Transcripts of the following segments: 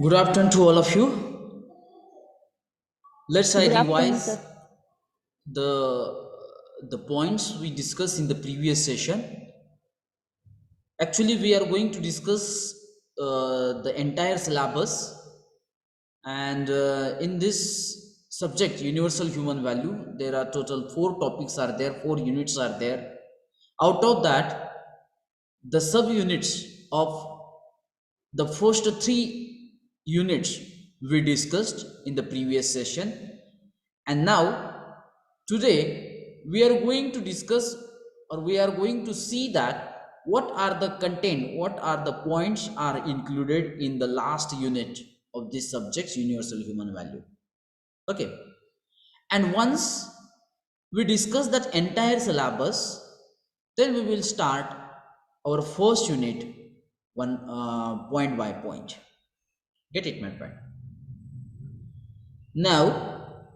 Good afternoon to all of you. Let's I Good afternoon, revise sir. the points we discussed in the previous session. Actually, we are going to discuss the entire syllabus, and in this subject, universal human value, there are total four topics are there, four units are there. Out of that, the subunits of the first three units we discussed in the previous session, and now today we are going to discuss, or we are going to see that what are the content, what are the points are included in the last unit of this subject's universal human value. Okay, and once we discuss that entire syllabus, then we will start our first unit one point by point. Get it, my friend? Now,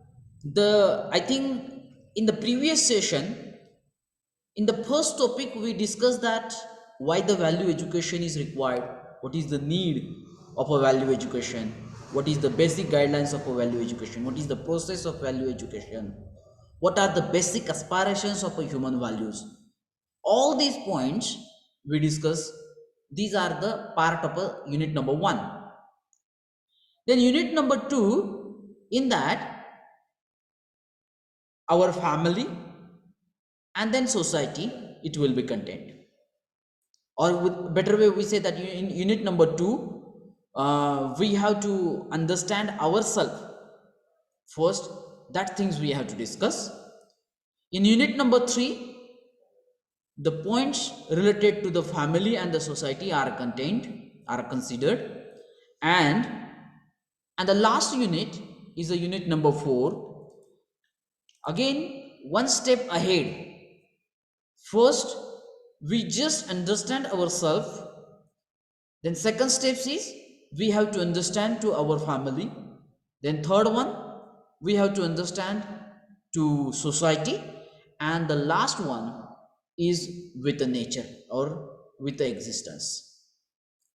I think in the previous session, in the first topic, we discussed that why the value education is required, what is the need of a value education, what is the basic guidelines of a value education, what is the process of value education, what are the basic aspirations of a human values. All these points we discuss. These are the part of a unit number one. Then unit number two, in that our family and then society it will be contained, or with better way we say that in unit number two, we have to understand ourselves first. That things we have to discuss. In unit number three, the points related to the family and the society are contained, are considered. And and the last unit is a unit number 4. Again, one step ahead. First, we just understand ourselves. Then second steps is we have to understand to our family. Then third one, we have to understand to society. And the last one is with the nature or with the existence.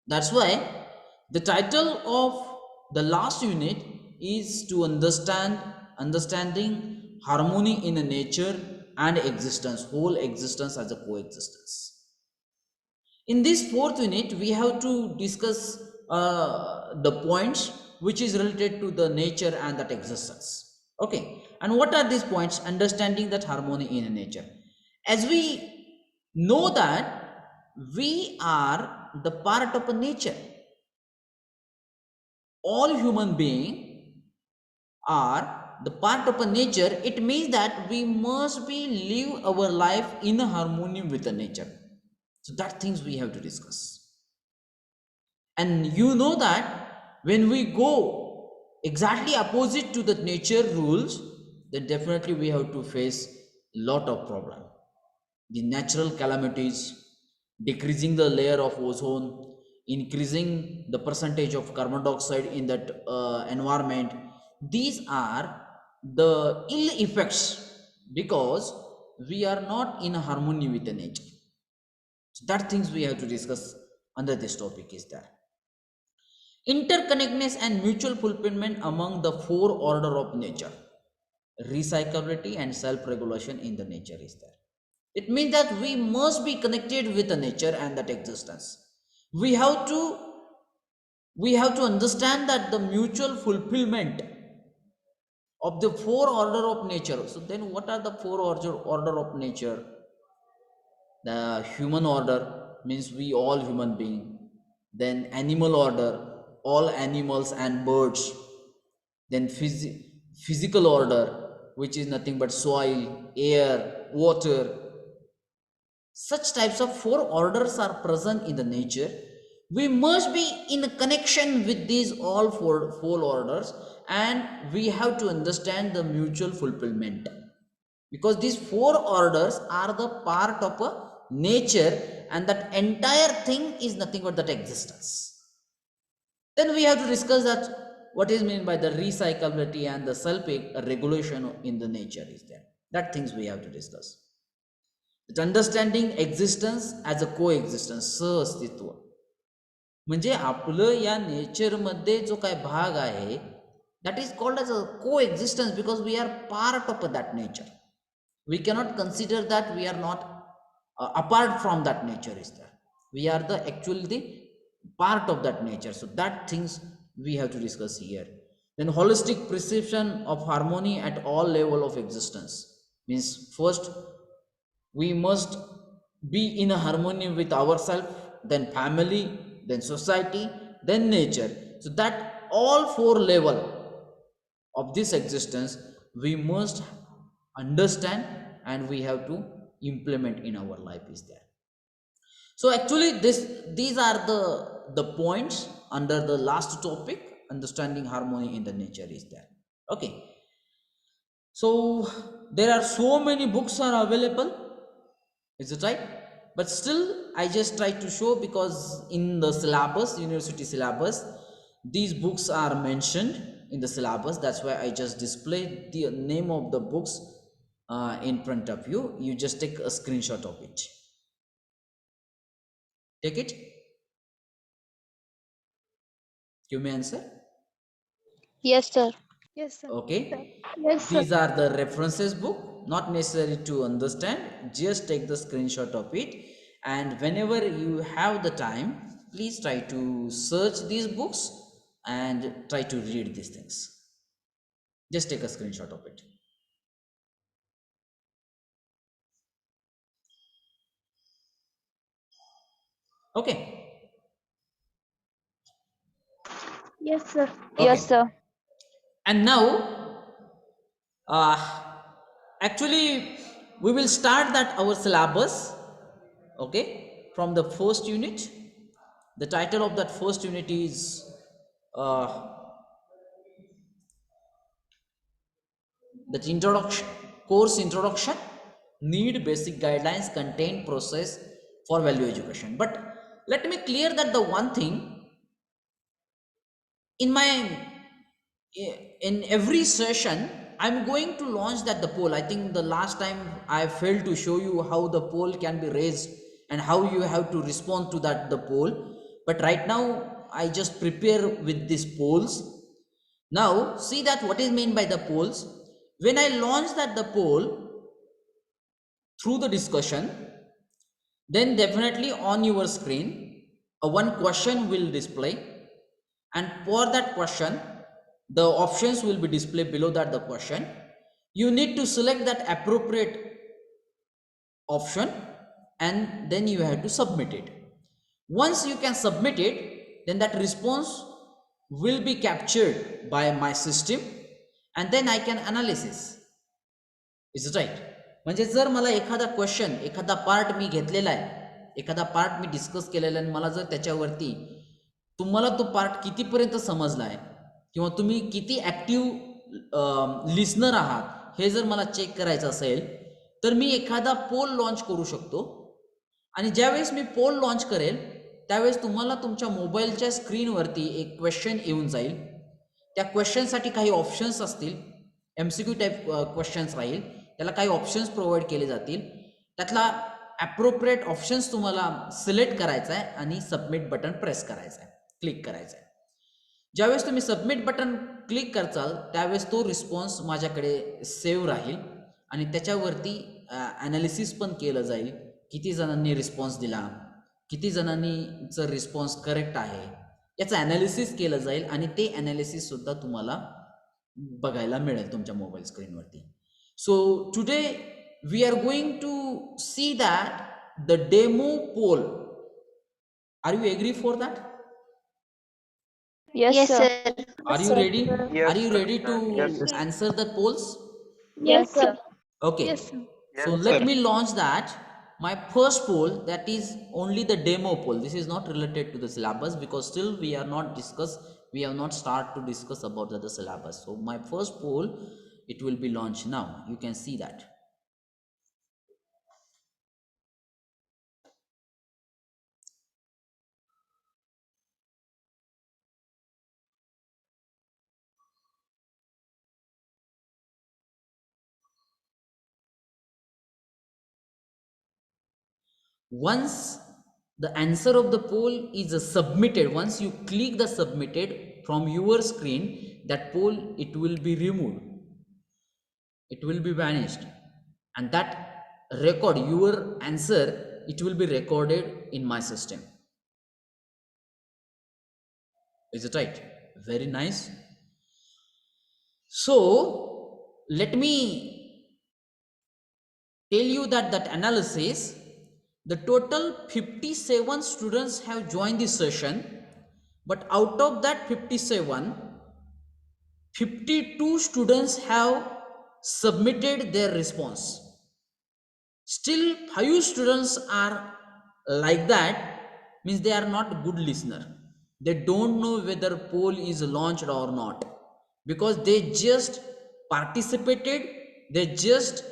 That's why the title of the last unit is to understanding harmony in a nature and existence, whole existence as a coexistence. In this fourth unit, we have to discuss the points which is related to the nature and that existence. Okay, and what are these points? Understanding that harmony in nature. As we know that we are the part of a nature, all human beings are the part of a nature. It means that we must be live our life in harmony with the nature. So that things we have to discuss. And you know that when we go exactly opposite to the nature rules, then definitely we have to face lot of problem. The natural calamities, decreasing the layer of ozone, increasing the percentage of carbon dioxide in that environment. These are the ill effects because we are not in harmony with the nature. So that things we have to discuss under this topic is that interconnectedness and mutual fulfillment among the four order of nature, recyclability and self-regulation in the nature is there. It means that we must be connected with the nature and that existence. We have to we have to understand that the mutual fulfillment of the four order of nature. So then what are the four order of nature? The human order means we all human being. Then animal order, all animals and birds. Then physical order, which is nothing but soil, air, water. Such types of four orders are present in the nature. We must be in connection with these all four orders, and we have to understand the mutual fulfillment, because these four orders are the part of a nature, and that entire thing is nothing but that existence. Then we have to discuss that what is meant by the recyclability and the self regulation in the nature is there. That things we have to discuss. It's understanding existence as a coexistence, sahastitva. म्हणजे आपलं या नेचरमध्ये जो काय भाग आहे, that is called as a coexistence, because we are part of that nature. We cannot consider that we are not apart from that nature is there. We are the actually the part of that nature. So that things we have to discuss here. Then holistic perception of harmony at all level of existence means, first we must be in a harmony with ourselves, then family, then society, then nature. So that all four level of this existence we must understand and we have to implement in our life is there. So actually these are the points under the last topic, understanding harmony in the nature is there. Okay, so there are so many books are available, is it right? But still I just try to show, because in the syllabus, university syllabus, these books are mentioned in the syllabus. That's why I just display the name of the books in front of you. You just take a screenshot of it. Take it. Give me answer. Yes, sir. Yes, sir. Okay, Yes, sir. these are the references book, not necessary to understand, just take the screenshot of it. And whenever you have the time, please try to search these books and try to read these things. Just take a screenshot of it. Okay. Yes, sir. Okay, Yes, sir. and now uh, actually we will start that our syllabus. Okay, from the first unit. The title of that first unit is uh, that introduction, course introduction, need basic guidelines, contain process for value education. But let me clear that the one thing, in my in every session I'm going to launch that the poll. I think the last time I failed to show you how the poll can be raised and how you have to respond to that the poll. But right now I just prepare with these polls. Now see that what is meant by the polls. When I launch that the poll through the discussion, then definitely on your screen a one question will display, and for that question the options will be displayed below that the question. You need to select that appropriate option and then you have to submit it. Once you can submit it, then that response will be captured by my system and then I can analysis. Is right. म्हणजे जर मला एखादा question, एखादा part मी घेतलेला आहे, एखादा part मी discuss केलेला आहे आणि मला जर त्याच्यावरती तुम्हाला तो पार्ट कितीपर्यंत समजला आहे किंवा तुम्ही किती ॲक्टिव्ह लिस्नर आहात हे जर मला चेक करायचं असेल तर मी एखादा पोल लॉन्च करू शकतो. आणि ज्यावेळेस मी पोल लॉन्च करेल त्यावेळेस तुम्हाला तुमच्या मोबाईलच्या स्क्रीनवरती एक क्वेश्चन येऊन जाईल. त्या क्वेश्चनसाठी काही ऑप्शन्स असतील, M C Q type questions राहील, त्याला काही ऑप्शन्स प्रोव्हाइड केले जातील. त्यातला ॲप्रोप्रिएट ऑप्शन्स तुम्हाला सिलेक्ट करायचा आहे आणि सबमिट बटन प्रेस करायचं आहे, क्लिक करायचं आहे. ज्यावेळेस तुम्ही सबमिट बटन क्लिक करचाल त्यावेळेस तो रिस्पॉन्स माझ्याकडे सेव्ह राहील आणि त्याच्यावरती ॲनालिसिस पण केलं जाईल. किती जणांनी रिस्पॉन्स दिला, किती जणांनीचं रिस्पॉन्स करेक्ट आहे याचं ॲनालिसिस केलं जाईल आणि ते ॲनालिसिससुद्धा तुम्हाला बघायला मिळेल तुमच्या मोबाईल स्क्रीनवरती. So today we are going to see that the demo poll. Are you agree for that? Yes, Yes, sir. sir. Are Yes, you sir. ready? Yes, Are you sir. ready to Yes, Yes, sir. sir. answer the polls? Yes, sir. Okay. Yes, sir. So Yes, let sir. me launch that. My first poll, that is only the demo poll. This is not related to the syllabus because still we are not discuss. We have not start to discuss about the syllabus. So my first poll, it will be launched now. You can see that. Once the answer of the poll is submitted. Once you click the submitted from your screen, that poll, it will be removed, it will be vanished, and that record your answer, it will be recorded in my system. Is it right? Very nice. So let me tell you that that analysis, the total 57 students have joined this session, but out of that 57, 52 students have submitted their response. Still 5 students are like that, means they are not good listener, they don't know whether poll is launched or not, because they just participated, they just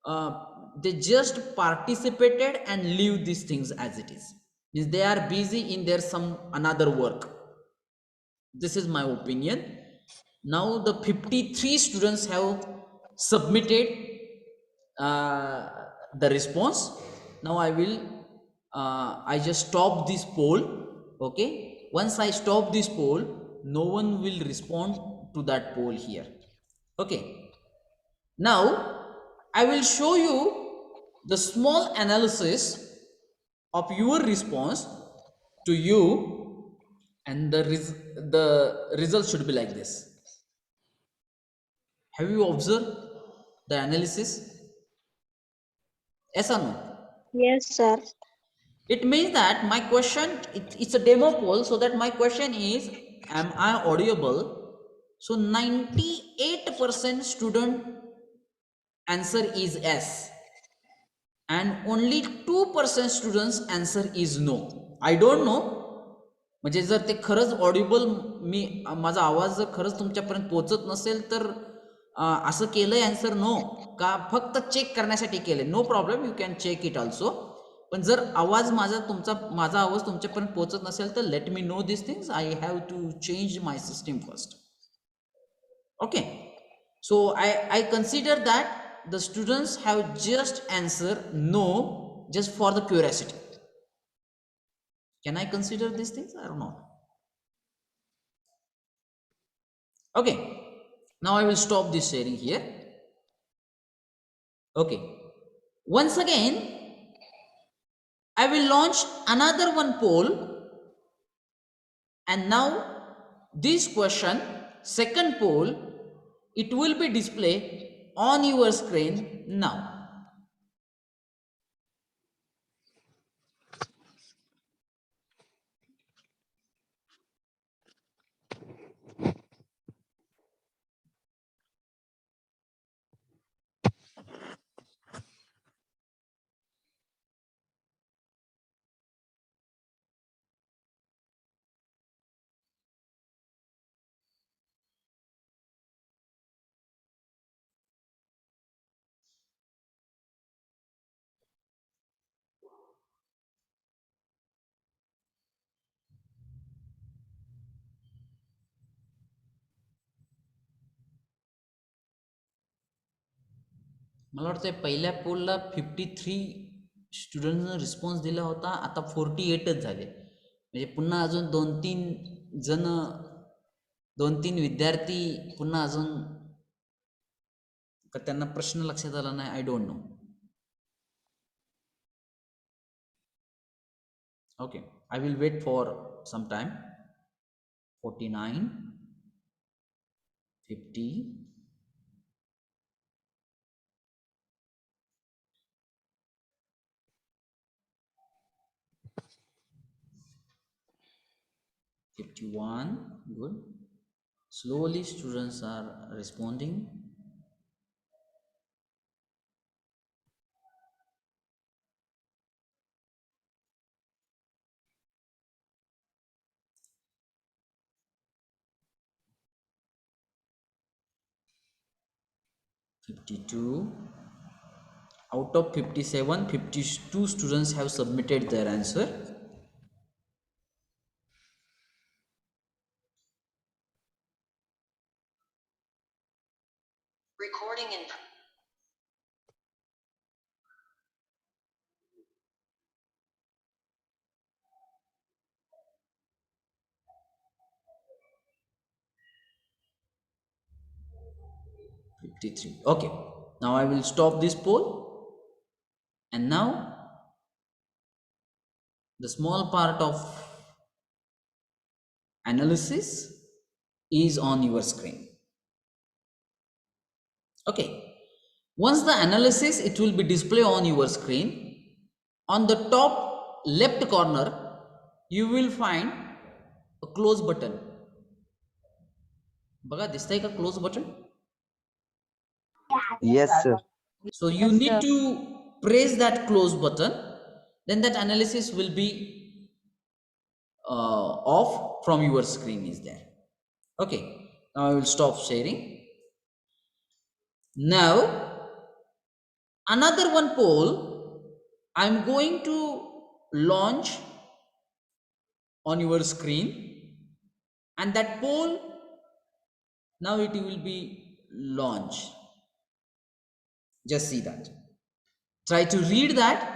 uh, they just participated and leave these things as it is, means they are busy in their some another work. This is my opinion. Now the 53 students have submitted uh, the response. Now I will I just stop this poll. Okay, once I stop this poll, no one will respond to that poll here. Okay, now I will show you the small analysis of your response to you, and the result should be like this. Have you observed the analysis? Yes or no? Yes, sir. It means that my question, it's a demo poll, so that my question is, am I audible? So 98% student answer is yes, and only 2% students answer is no. I don't know, म्हणजे जर ते खरंच Audible, मी माझा आवाज जर खरंच तुमच्यापर्यंत पोहोचत नसेल तर असं केलंय आन्सर नो, का फक्त चेक करण्यासाठी केलंय, no problem, you can check it also. पण जर आवाज माझा आवाज तुमच्यापर्यंत पोहोचत नसेल तर let me know this things, I have to change my system first. Okay, so I consider that the students have just answered no, just for the curiosity. Can I consider these things or not? Okay, now I will stop this sharing here. Okay, once again I will launch another one poll, and now this question, second poll, it will be displayed on your screen now. मला वाटतं पहिल्या पोलला 53 स्टुडंटनं response दिला होता, आता 48च झाले, म्हणजे पुन्हा अजून 2-3 जण, 2-3 विद्यार्थी पुन्हा अजून त्यांना प्रश्न लक्षात आला नाही, I don't know. Okay, I will wait for some time. 49, 50, 51, good. Slowly students are responding. 52. Out of 57, 52 students have submitted their answer. Recording in 53. Okay. Now I will stop this poll. And now the small part of analysis is on your screen. Okay. Once the analysis, it will be displayed on your screen. On the top left corner, you will find a close button. बघा दिसतंय का close button? Yes, sir. So you Yes, need sir. to press that close button, then that analysis will be off from your screen is there. Okay, now I will stop sharing. Now another one poll I'm going to launch on your screen, and that poll now it will be launched. Just see that. Try to read that.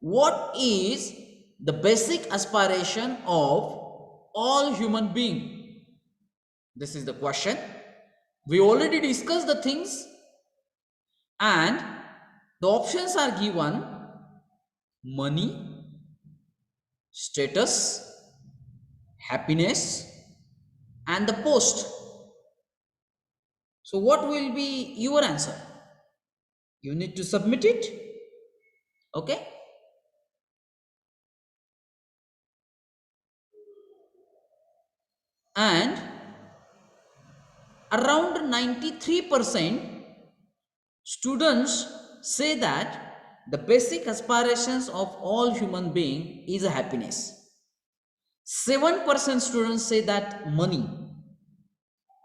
What is the basic aspiration of all human being? This is the question. We already discussed the things, and the options are given: money, status, happiness, and the post. So what will be your answer? You need to submit it. Okay. And around 93% students say that the basic aspirations of all human being is a happiness. 7% students say that money.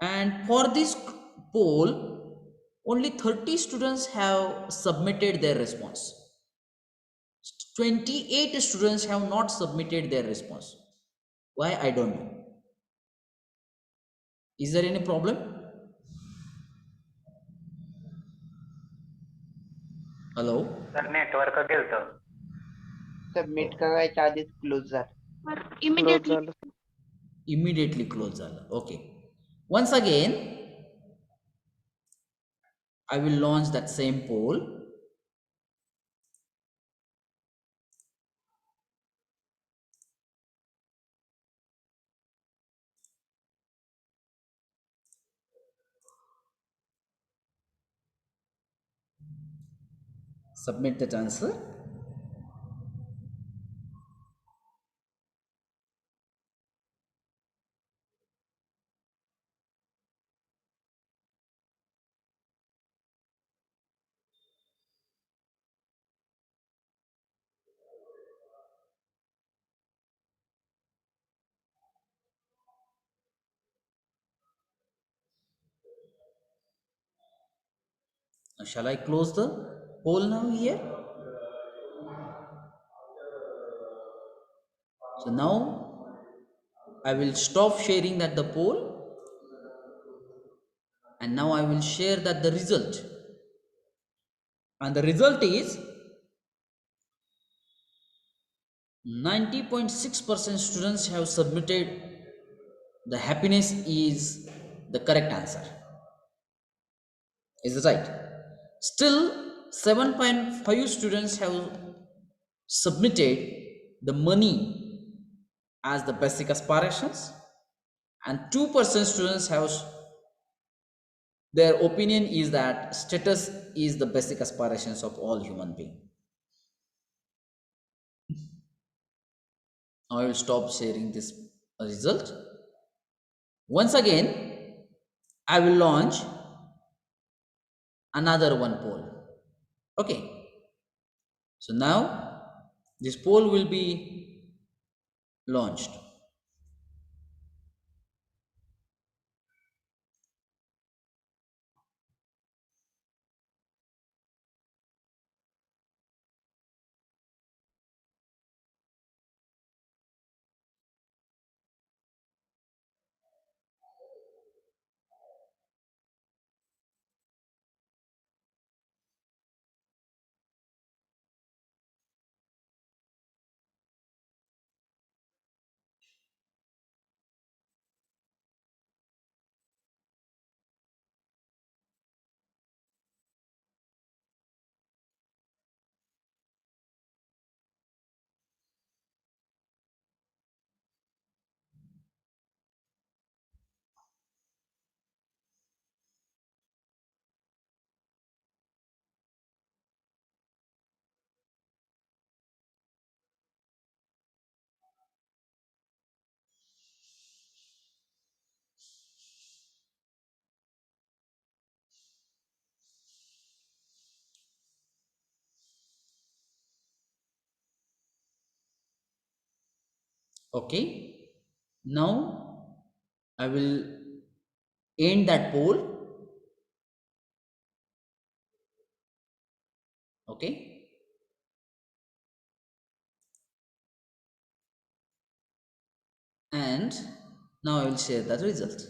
And for this poll, only 30 students have submitted their response. 28 students have not submitted their response. Why? I don't know. Is there any problem? Hello? Sir network गेलतं. Submit करायच्या आधीच close झालं. Close Immediately. झालं. Immediately close झालं. Okay. Once again, I will launch that same poll. Submit that answer. Shall I close the poll now here? So now I will stop sharing that the poll, and now I will share that the result. And the result is 90.6% students have submitted the happiness is the correct answer. Is it right? Still, 7.5 students have submitted the money as the basic aspirations, and 2% students have their opinion is that status is the basic aspirations of all human beings. Now I will stop sharing this result. Once again, I will launch another one poll. Okay. So now this poll will be launched. Okay, now I will end that poll. Okay, and now I will share the result.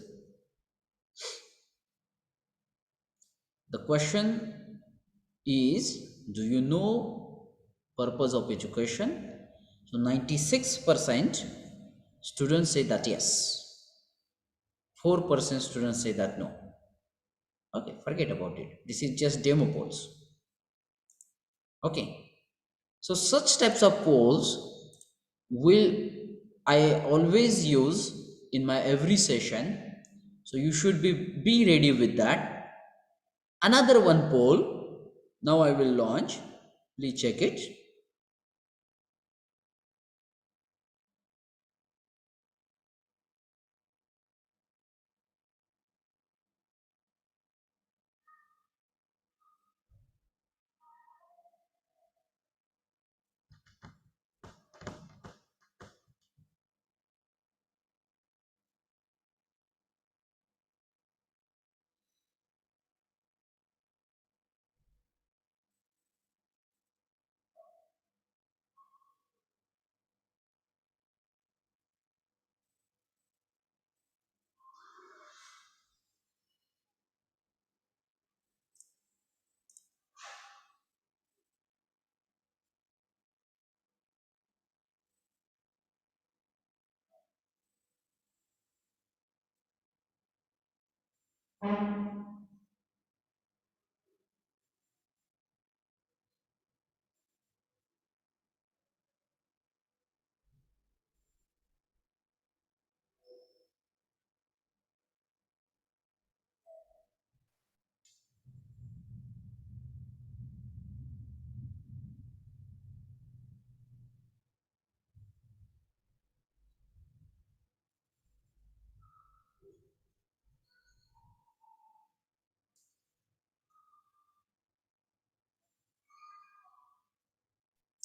The question is, do you know purpose of education? So 96% students say that yes, 4% students say that no. Okay, forget about it, this is just demo polls. Okay, so such types of polls will I always use in my every session, so you should be ready with that. Another one poll now I will launch, please check it.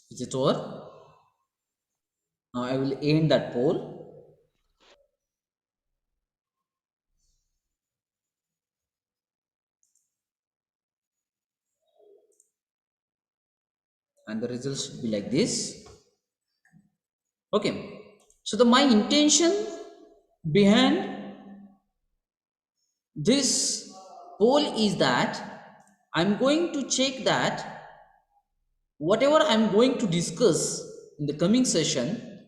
Is it over? Now I will end that poll. And the results should be like this. Okay, so the my intention behind this poll is that I'm going to check that whatever I'm going to discuss in the coming session,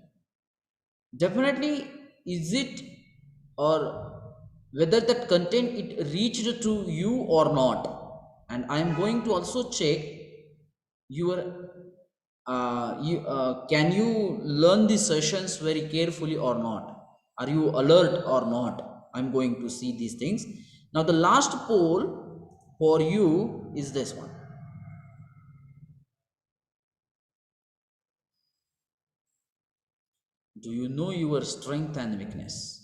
definitely is it, or whether that content it reached to you or not. And I'm going to also check your can you learn the sessions very carefully or not, are you alert or not. I'm going to see these things. Now the last poll for you is this one. Do you know your strength and weakness?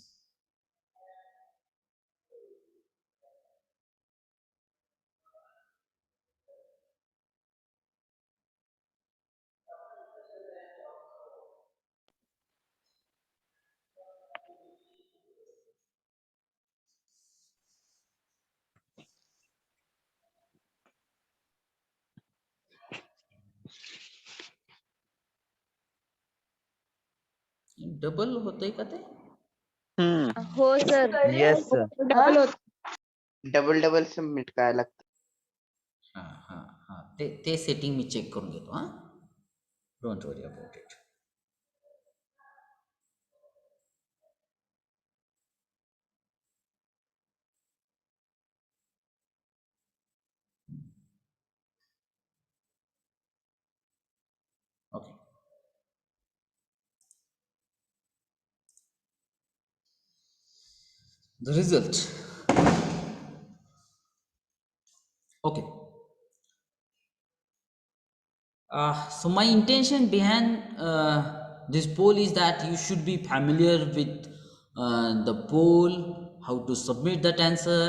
Double होते का ते हो sir Yes, sir. Double होत double double submit करायला लागतं. हां हां हां ते सेटिंग मी चेक करून घेतो हां, don't worry about it. Okay, the result. Okay, so my intention behind this poll is that you should be familiar with the poll, how to submit that answer,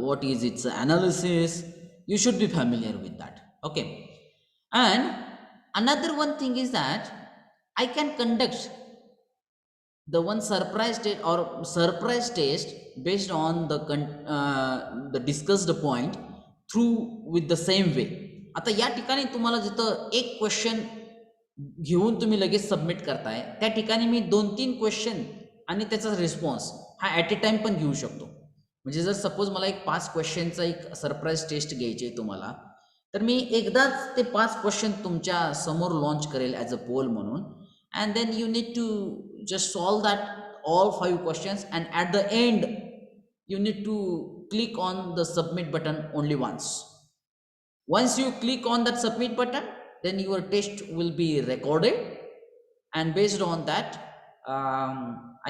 what is its analysis. You should be familiar with that. Okay, and another one thing is that I can conduct the one surprise test based on the discussed point through with the same way. आता या ठिकाणी तुम्हाला जिथं एक question घेऊन तुम्ही लगेच submit करताय, त्या ठिकाणी मी 2-3 क्वेश्चन आणि त्याचा रिस्पॉन्स हा ॲट ए टाइम पण घेऊ शकतो. म्हणजे जर सपोज मला एक 5 क्वेश्चनचा एक सरप्राईज टेस्ट घ्यायची आहे तुम्हाला, तर मी एकदाच ते 5 क्वेश्चन तुमच्या समोर लॉन्च करेल ॲज अ पोल म्हणून, and then you need to just solve that all 5 questions, and at the end you need to click on the submit button only once. Once you click on that submit button, then your test will be recorded, and based on that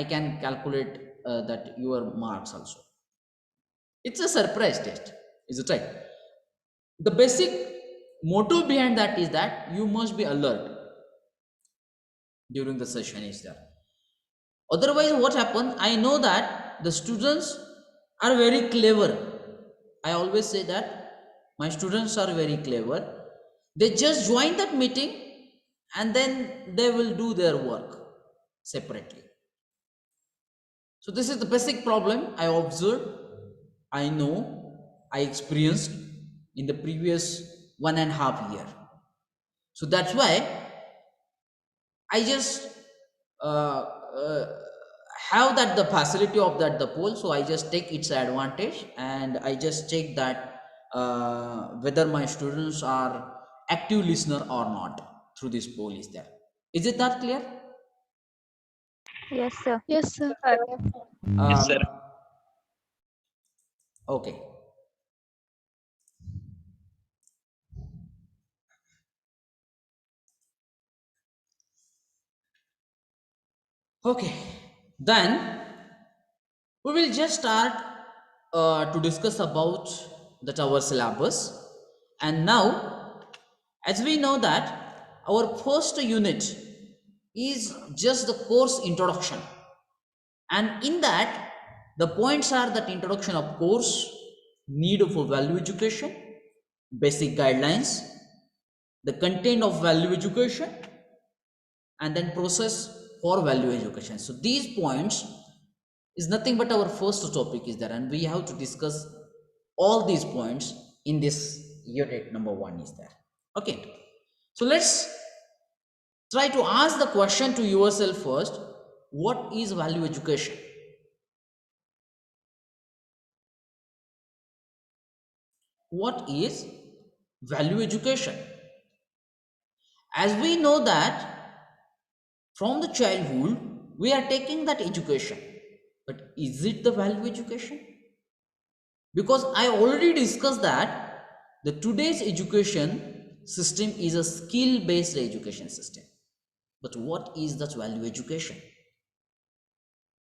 I can calculate that your marks also. It's a surprise test, is it right? The basic motto behind that is that you must be alert during the session is there. Otherwise what happens, I know that the students are very clever. I always say that my students are very clever. They just join that meeting and then they will do their work separately. So this is the basic problem I observed, I know, I experienced in the previous 1.5 year. So that's why I just have that the facility of that the poll, so I just take its advantage and I just check that whether my students are active listener or not through this poll is there. Is it that clear? Yes, sir. Yes, sir. Yes, sir. Okay. Okay, then we will just start to discuss about that our syllabus. And now, as we know that our first unit is just the course introduction, and in that the points are that introduction of course, need for value education, basic guidelines, the content of value education, and then process for value education. So these points is nothing but our first topic is there, and we have to discuss all these points in this unit number 1 is there. Okay, so let's try to ask the question to yourself first, what is value education? What is value education? As we know that from the childhood we are taking that education, but is it the value education? Because I already discussed that the today's education system is a skill based education system, but what is that value education?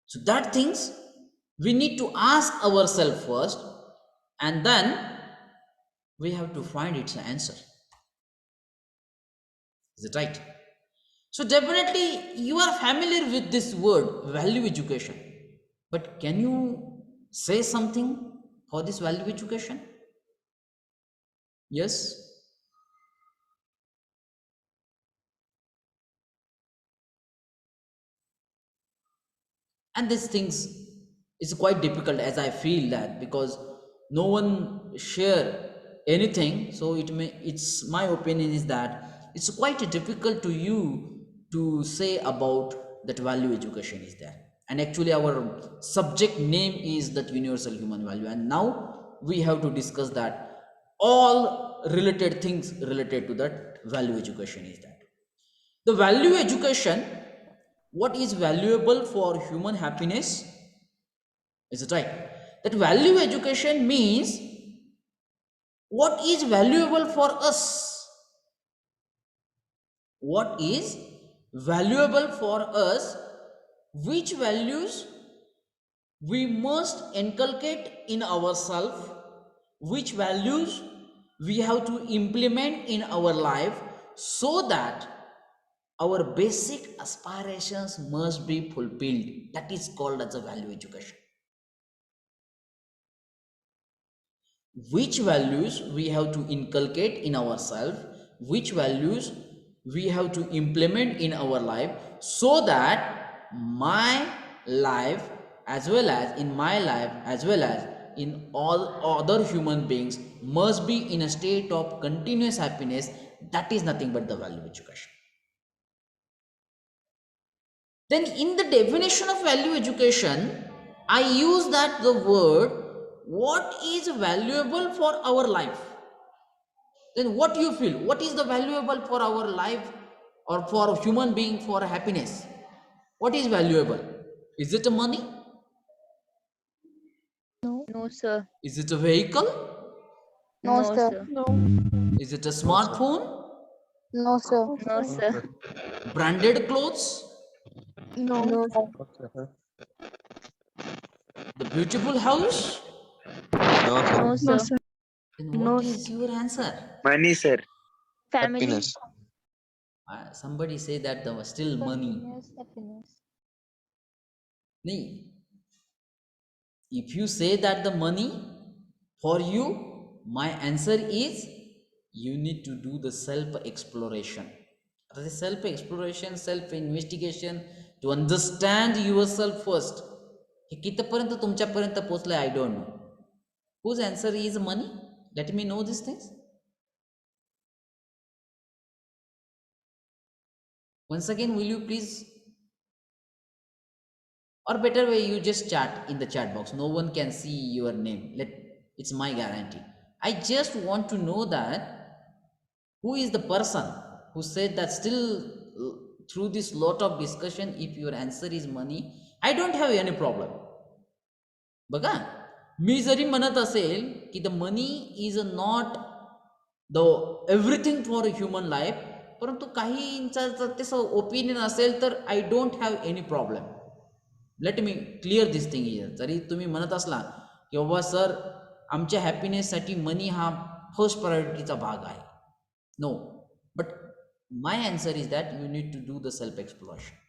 So that things we need to ask ourselves first, and then we have to find its answer. Is it right? So definitely you are familiar with this word value education, but can you say something for this value education? Yes? And these things is quite difficult, as I feel that, because no one share anything. So it's my opinion is that it's quite difficult to you to say about that value education is there. And actually our subject name is that universal human value, and now we have to discuss that all related things related to that value education is that the value education, what is valuable for human happiness, is it right? That value education means what is valuable for us, what is valuable for us, which values we must inculcate in ourselves, which values we have to implement in our life, so that our basic aspirations must be fulfilled. That is called as a value education. Which values we have to inculcate in ourselves, which values we have to implement in our life, so that my life as well as in my life as well as in all other human beings must be in a state of continuous happiness. That is nothing but the value education. Then in the definition of value education, I use that the word what is valuable for our life. Then what you feel, what is the valuable for our life or for a human being for happiness? What is valuable? Is it a money? No, sir. Is it a vehicle? No, sir. Is it a smartphone? No, sir. Branded clothes? No, sir. The beautiful house? No, sir. Then No, what is your answer? Money, sir. Family. Somebody say that there was still money. Happiness. Nee. If you say that the money for you, my answer is you need to do the self exploration. The self exploration, self investigation to understand yourself first. हे कितपर्यंत तुमच्यापर्यंत पोहोचलंय I don't know. Whose answer is money? Let me know these things. Once again, will you please, or better way, you just chat in the chat box. No one can see your name. It's my guarantee. I just want to know that who is the person who said that still through this lot of discussion, if your answer is money, I don't have any problem. बघा, मी जरी म्हणत असेल की the money is not the everything for human life, परंतु काहींचा जर तसं opinion असेल तर I don't have any problem. Let me clear this thing here. जरी तुम्ही म्हणत असला की बाबा सर आमच्या हॅपीनेससाठी मनी हा फर्स्ट प्रायोरिटीचा भाग आहे, no, but my answer is that you need to do the self exploration.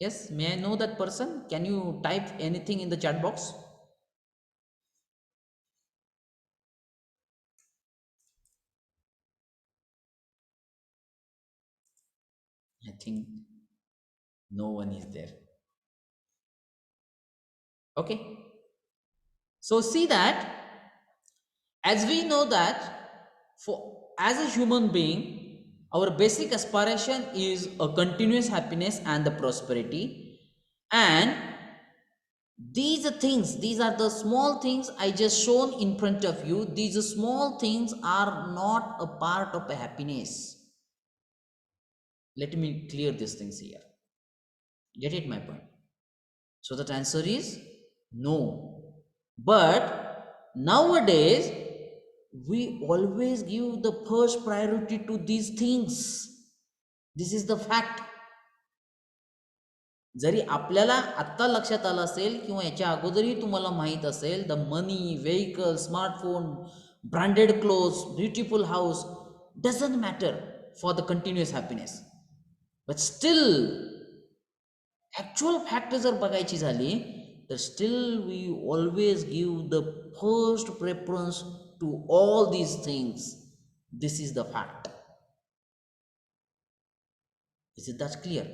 Yes, may I know that person? Can you type anything in the chat box? I think no one is there. Okay. So see that as we know that as a human being, our basic aspiration is a continuous happiness and the prosperity. And these are the small things I just shown in front of you. These small things are not a part of a happiness. Let me clear these things here. Get it my point? So that answer is no. But nowadays we always give the first priority to these things. This is the fact. जरी आपल्याला आत्ता लक्षात आलं असेल किंवा याच्या अगोदरही तुम्हाला माहीत असेल, the money, vehicle, smartphone, branded clothes, beautiful house doesn't matter for the continuous happiness. But still actual fact जर बघायची झाली तर still we always give the first preference to all these things. This is the fact. Is it that clear?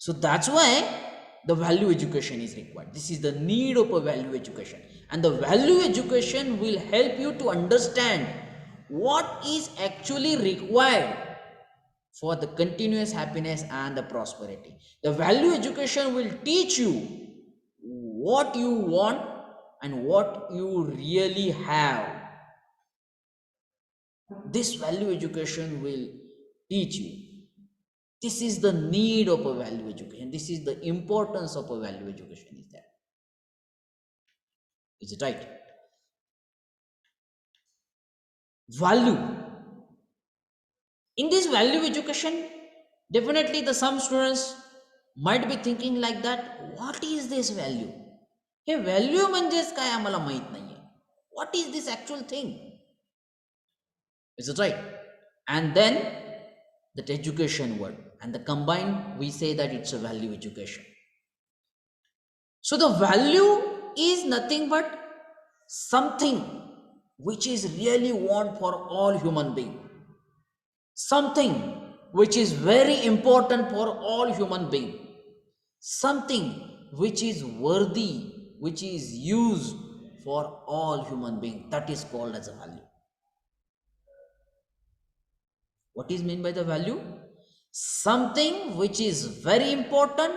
So that's why the value education is required. This is the need of a value education, and the value education will help you to understand what is actually required for the continuous happiness and the prosperity. The value education will teach you what you want and what you really have. This value education will teach you. This is the need of a value education. This is the importance of a value education. Is that? Is it right? Value. In this value education, definitely some students might be thinking like that, what is this value? हे value म्हणजेच काय आम्हाला माहित नाहीये. What is this actual thing? Is it right? And then that education word, and the combined we say that it's a value education. So the value is nothing but something which is really want for all human being, something which is very important for all human beings, something which is worthy, which is used for all human beings, that is called as a value. What is meant by the value? Something which is very important,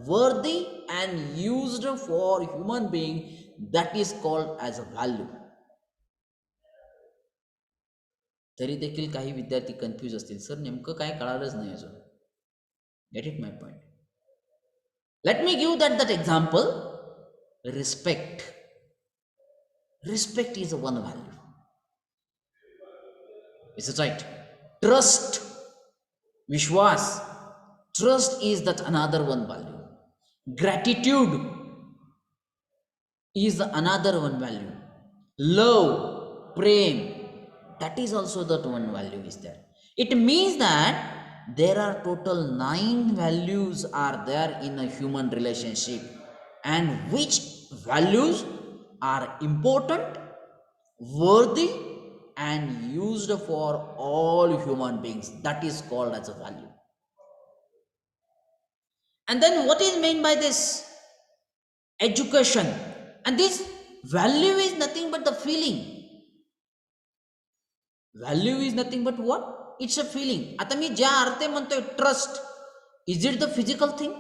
worthy and used for human being, that is called as a value. तरी देखील काही विद्यार्थी confuse असतील, sir नेमकं काय कळालंच नाही अजून. Get it my point. Let me give that example. Respect. Respect is one value. Is it right? Trust, Vishwas, trust is that another one value. Gratitude is another one value. Love, prem, that is also that one value is there. It means that there are total 9 values are there in a human relationship, and which values are important, worthy and used for all human beings, that is called as a value. And then what is meant by this? Education. And this value is nothing but the feeling. Value is nothing but what? It's a feeling. आता मी ज्या अर्थे म्हणतोय trust, is it the physical thing?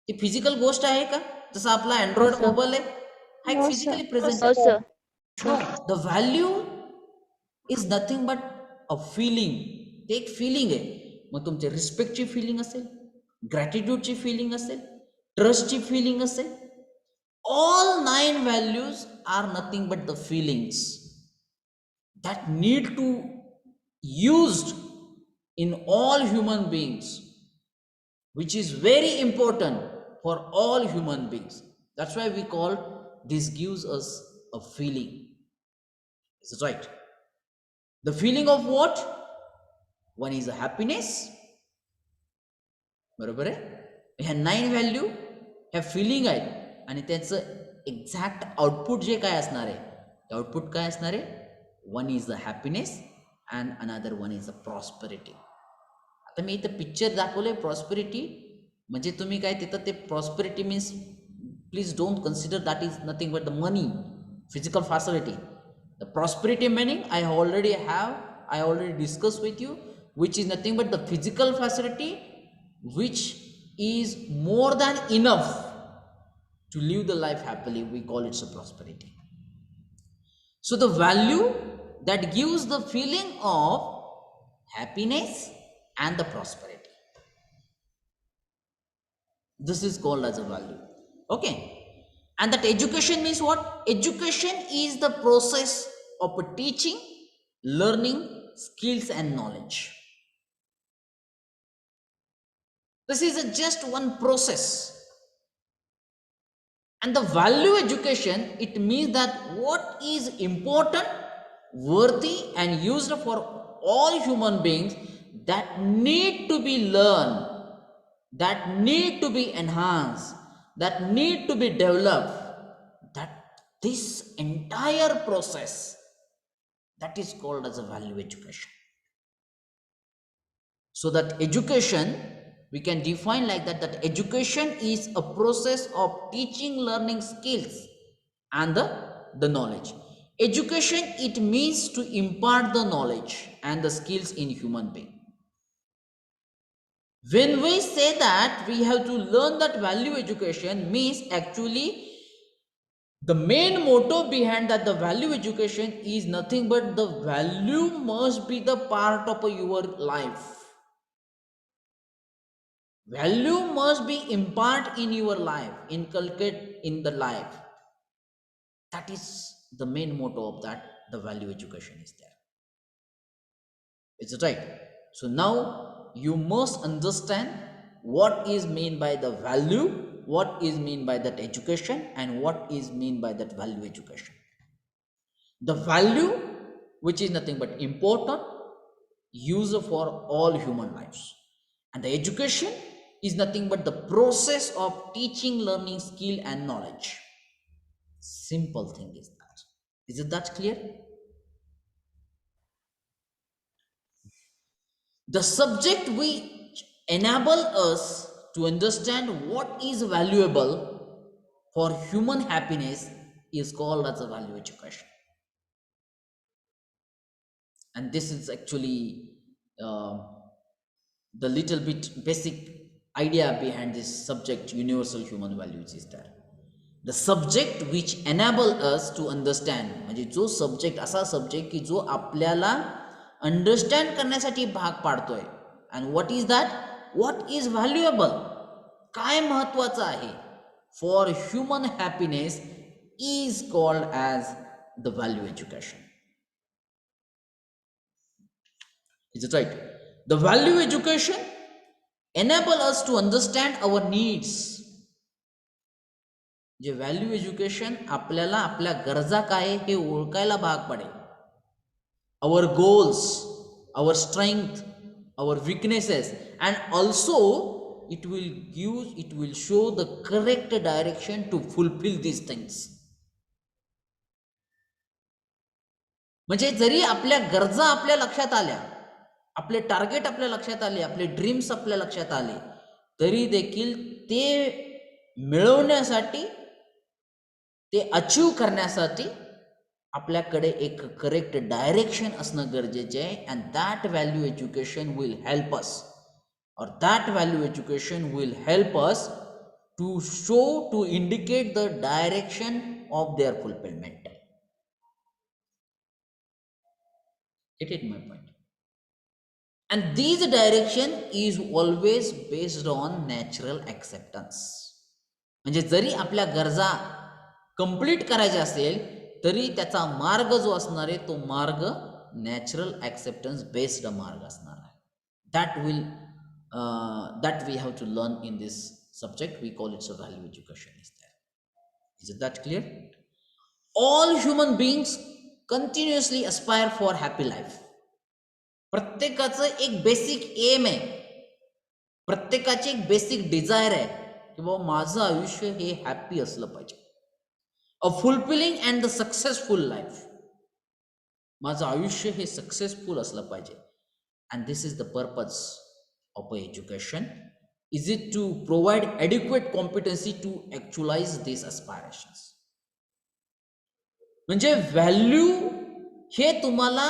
ती physical गोष्ट आहे का? जसा आपला अँड्रॉइड No, sir. मोबाईल आहे, हा एक No, physically sir. Present No, आहे. sir. No, the value is nothing but a feeling. ते एक फिलिंग आहे. मग तुमच्या रिस्पेक्टची फिलिंग असेल, ग्रॅटिट्यूडची फिलिंग असेल, ट्रस्टची फिलिंग असेल. All 9 values are nothing but the feelings that need to used in all human beings, which is very important for all human beings. That's why we call this gives us a feeling. Is it right? The feeling of what? One is a happiness. बरोबर आहे. ह्या 9 value ह्या filling आहेत, आणि त्याचं exact output जे काय असणार आहे, ते आउटपुट काय असणार आहे? One is the happiness and another one is the prosperity. आता मी इथं पिक्चर दाखवलंय प्रॉस्पेरिटी, म्हणजे तुम्ही काय तिथं ते prosperity means please don't consider that is nothing but the money, physical facility. The prosperity meaning I already discussed with you, which is nothing but the physical facility which is more than enough to live the life happily. We call it a prosperity. So the value that gives the feeling of happiness and the prosperity, this is called as a value. Okay. And that education means what? Education is the process of teaching, learning skills and knowledge. This is just one process. And the value education, it means that what is important, worthy and used for all human beings, that need to be learned, that need to be enhanced, that need to be developed, that this entire process, that is called as a value education. So that education, we can define like that, that education is a process of teaching, learning skills and the knowledge. Education, it means to impart the knowledge and the skills in human being. When we say that we have to learn that value education, means actually the main motto behind that the value education is nothing but the value must be the part of your life. Value must be imparted in your life, inculcated in the life. That is the main motto of that, the value education is there. Is it right? So now you must understand what is meant by the value, what is meant by that education, and what is meant by that value education. The value, which is nothing but important, used for all human lives. And the education is nothing but the process of teaching, learning, skill and knowledge. Simple thing is that. Is it that clear? The subject which enable us to understand what is valuable for human happiness is called as a value education. And this is actually uh, the little bit basic idea behind this subject, universal human values, is there. The subject which enable us to understand, म्हणजे जो subject असा subject की जो आपल्याला understand करण्यासाठी भाग पाडतोय. And what is that? What is valuable, काय महत्वाचं आहे for human happiness is called as the value education. Is it right? The value education enable us to understand our needs. J value education आपल्याला आपल्या गरजा काय हे ओळखायला भाग पडेल. Our goals, our strength, our weaknesses, and also it will show the correct direction to fulfill these things. म्हणजे जरी आपल्या गरजा आपल्या लक्षात आल्या, आपले टार्गेट आपल्या लक्षात आले, आपले ड्रीम्स आपल्या लक्षात आले, तरी देखील ते मिळवण्यासाठी, ते अचीव करण्यासाठी आपल्याकडे एक करेक्ट डायरेक्शन असणं गरजेचे आहे. And that value education will help us, और that value education will help us to show, to indicate the direction of their fulfilment. Get it my point? And this direction is always based on natural acceptance. म्हणजे जरी आपल्या गरजा complete करायच्या असेल तरी त्याचा मार्ग जो असणार आहे तो मार्ग नॅचरल ॲक्सेप्टन्स बेस्ड मार्ग असणार आहे. That we have to learn in this subject. We call it's a value education. Is it that clear? All human beings continuously aspire for happy life. प्रत्येकाचं एक बेसिक एम आहे, प्रत्येकाची एक basic desire आहे की बाबा माझं आयुष्य हे हॅपी असलं पाहिजे. A fulfilling and the successful life. माझं आयुष्य हे सक्सेसफुल असलं पाहिजे. And this is the purpose of a education. Is it to provide adequate competency to actualise this aspirations. म्हणजे व्हॅल्यू हे तुम्हाला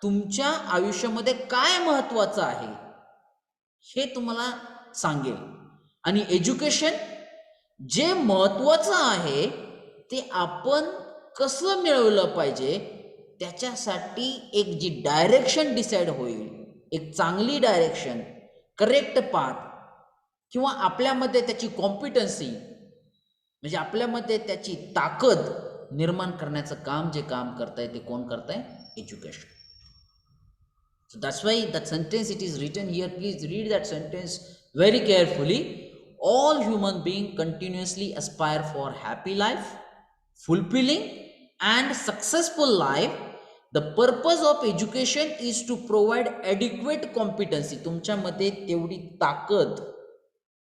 तुमच्या आयुष्यामध्ये काय महत्वाचं आहे हे तुम्हाला सांगेल. आणि एज्युकेशन जे महत्वाचं आहे ते आपण कसं मिळवलं पाहिजे त्याच्यासाठी एक जी डायरेक्शन डिसाईड होईल, एक चांगली डायरेक्शन, करेक्ट पाथ, किंवा आपल्यामध्ये त्याची कॉम्पिटन्सी म्हणजे आपल्यामध्ये त्याची ताकद निर्माण करण्याचं काम जे काम करताय ते कोण करताय? Education. So that's why that sentence it is written here. Please read that sentence very carefully. All human beings continuously aspire for happy life, fulfilling and successful life. The purpose of education is to provide adequate competency. तुमच्यामध्ये तेवढी ताकद,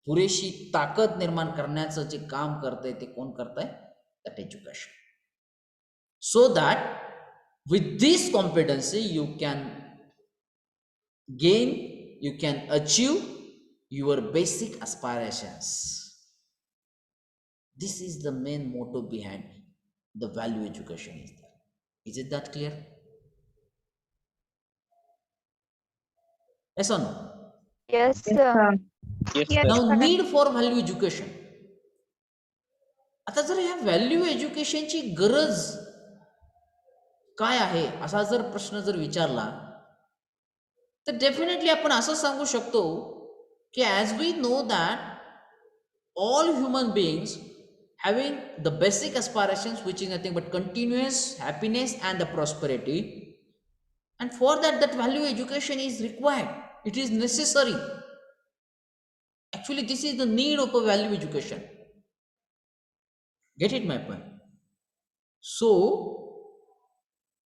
पुरेशी ताकद निर्माण करण्याचं जे काम करतंय ते कोण करतंय? That education. So that with this competency you can gain, you can achieve your basic aspirations. This is the main motto behind the value education is there. Is it that clear? Yes or no? Yes, sir. Yes, Yes, sir. Now sir. need for value education. आता जर ह्या value एज्युकेशनची गरज काय आहे असा जर प्रश्न जर विचारला तर डेफिनेटली आपण असं सांगू शकतो की as we know that all human beings having the basic aspirations which is nothing but continuous happiness and the prosperity, and for that value education is required. It is necessary. Actually, this is the need of a value education. Get it my point? So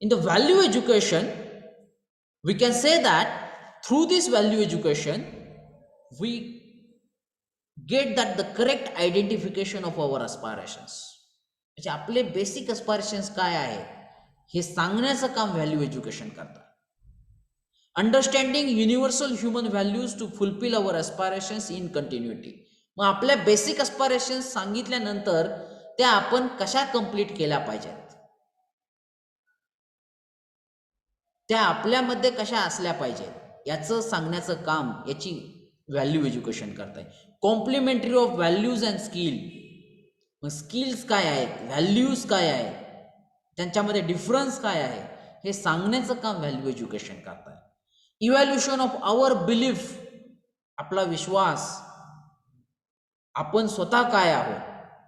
in the value education we can say that through this value education we get that the correct identification of our aspirations. म्हणजे आपले basic aspirations काय आहे हे सांगण्याचं काम value education करतात. Understanding universal human values to fulfil our aspirations in continuity. मग आपल्या बेसिक एस्पायरेशन्स सांगितल्यानंतर त्या आपण कशा कंप्लीट केल्या पाहिजेत, त्या आपल्यामध्ये कशा असल्या पाहिजेत याचं सांगण्याचं काम याची व्हॅल्यू एज्युकेशन करताय. Complimentary of values and skill. मग स्किल्स काय आहेत, व्हॅल्यूज काय आहेत, त्यांच्यामध्ये डिफरन्स काय आहे हे सांगण्याचं काम व्हॅल्यू एज्युकेशन करताय. Evaluation of our belief. आपला विश्वास, आपण स्वतः काय आहोत,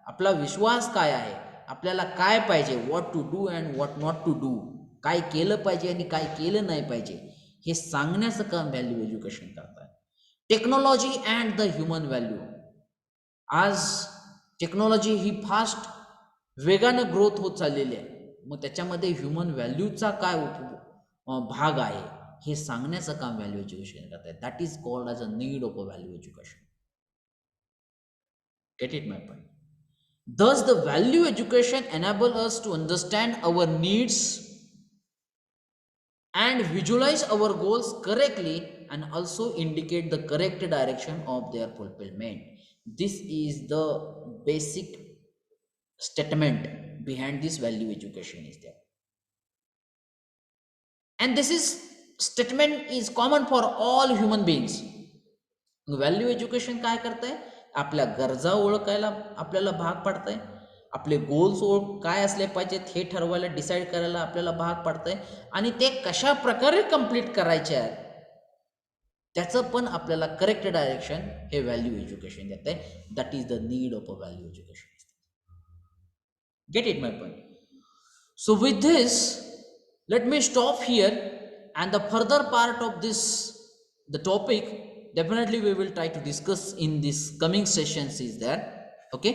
आपला विश्वास काय आहे, आपल्याला काय पाहिजे, what to do and what not to do, काय केलं पाहिजे आणि काय केलं नाही पाहिजे हे सांगण्याचं काम व्हॅल्यू एज्युकेशन करताय. Technology and the human value. आज टेक्नॉलॉजी ही फास्ट वेगानं ग्रोथ होत चाललेली आहे. मग त्याच्यामध्ये ह्युमन व्हॅल्यूचा काय भाग आहे हे सांगण्याचं काम व्हॅल्यू एज्युकेशन करत आहे. That is called as a need of a value education. Get it my point. Thus, the value education enable us to understand our needs and visualize our goals correctly and also indicate the correct direction of their fulfillment. This is the basic statement behind this value education is there. And this is statement is common for all human beings. Value education काय करतंय, आपल्या गरजा ओळखायला आपल्याला भाग पाडतंय, आपले goals काय असले पाहिजेत हे ठरवायला डिसाईड करायला आपल्याला भाग पाडतंय आणि ते कशा प्रकारे कंप्लीट करायचे आहेत त्याचं पण आपल्याला करेक्ट डायरेक्शन हे व्हॅल्यू एज्युकेशन देत आहे. That is the need of a value education. Get it my point. So with this let me stop here, and the further part of this the topic definitely we will try to discuss in this coming sessions is there. Okay.